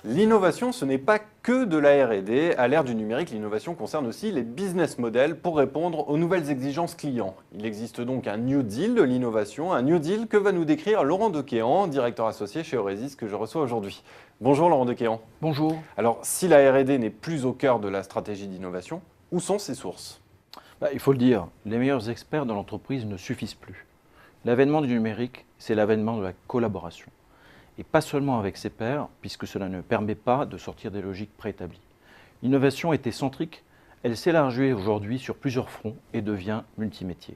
L'innovation, ce n'est pas que de la R&D. À l'ère du numérique, l'innovation concerne aussi les business models pour répondre aux nouvelles exigences clients. Il existe donc un New Deal de l'innovation, un New Deal que va nous décrire Laurent Dequéhan, directeur associé chez Euresys, que je reçois aujourd'hui. Bonjour Laurent Dequéhan. Bonjour. Alors, si la R&D n'est plus au cœur de la stratégie d'innovation, où sont ses sources? Il faut le dire, les meilleurs experts de l'entreprise ne suffisent plus. L'avènement du numérique, c'est l'avènement de la collaboration. Et pas seulement avec ses pairs, puisque cela ne permet pas de sortir des logiques préétablies. L'innovation était centrique, elle s'élargit aujourd'hui sur plusieurs fronts et devient multimétier.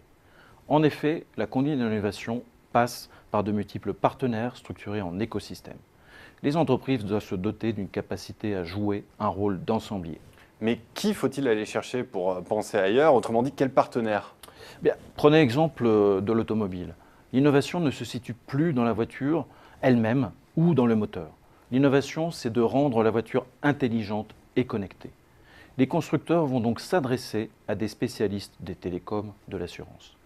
En effet, la conduite de l'innovation passe par de multiples partenaires structurés en écosystèmes. Les entreprises doivent se doter d'une capacité à jouer un rôle d'ensemblier. Mais qui faut-il aller chercher pour penser ailleurs? Autrement dit, quel partenaire? Prenez l'exemple de l'automobile. L'innovation ne se situe plus dans la voiture elle-même ou dans le moteur. L'innovation, c'est de rendre la voiture intelligente et connectée. Les constructeurs vont donc s'adresser à des spécialistes des télécoms, de l'assurance.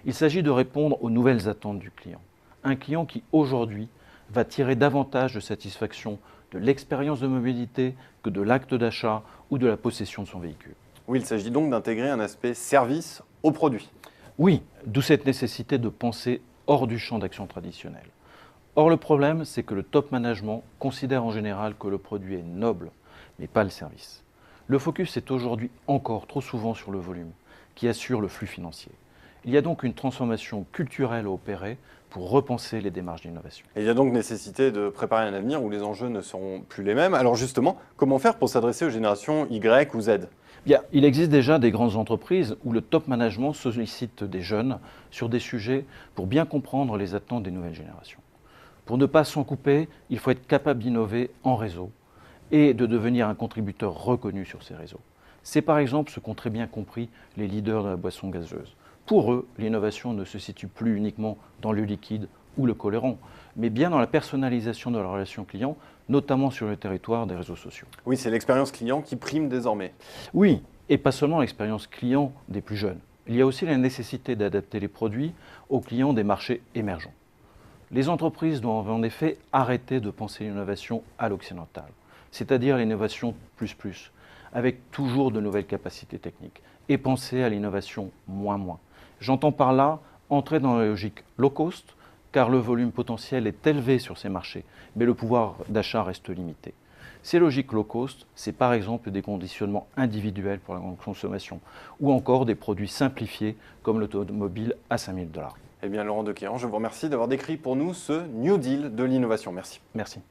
Il s'agit de répondre aux nouvelles attentes du client. Un client qui, aujourd'hui, va tirer davantage de satisfaction de l'expérience de mobilité que de l'acte d'achat ou de la possession de son véhicule. Oui, il s'agit donc d'intégrer un aspect service au produit. Oui, d'où cette nécessité de penser hors du champ d'action traditionnel. Or, le problème, c'est que le top management considère en général que le produit est noble, mais pas le service. Le focus est aujourd'hui encore trop souvent sur le volume, qui assure le flux financier. Il y a donc une transformation culturelle à opérer pour repenser les démarches d'innovation. Et il y a donc nécessité de préparer un avenir où les enjeux ne seront plus les mêmes. Alors justement, comment faire pour s'adresser aux générations Y ou Z? Il existe déjà des grandes entreprises où le top management sollicite des jeunes sur des sujets pour bien comprendre les attentes des nouvelles générations. Pour ne pas s'en couper, il faut être capable d'innover en réseau et de devenir un contributeur reconnu sur ces réseaux. C'est par exemple ce qu'ont très bien compris les leaders de la boisson gazeuse. Pour eux, l'innovation ne se situe plus uniquement dans le liquide ou le colorant, mais bien dans la personnalisation de la relation client, notamment sur le territoire des réseaux sociaux. Oui, c'est l'expérience client qui prime désormais. Oui, et pas seulement l'expérience client des plus jeunes. Il y a aussi la nécessité d'adapter les produits aux clients des marchés émergents. Les entreprises doivent en effet arrêter de penser l'innovation à l'occidental, c'est-à-dire l'innovation plus, avec toujours de nouvelles capacités techniques, et penser à l'innovation moins. J'entends par là entrer dans la logique low cost, car le volume potentiel est élevé sur ces marchés, mais le pouvoir d'achat reste limité. Ces logiques low cost, c'est par exemple des conditionnements individuels pour la grande consommation, ou encore des produits simplifiés comme l'automobile à 5 000 $. Eh bien, Laurent Dequéhan, je vous remercie d'avoir décrit pour nous ce New Deal de l'innovation. Merci. Merci.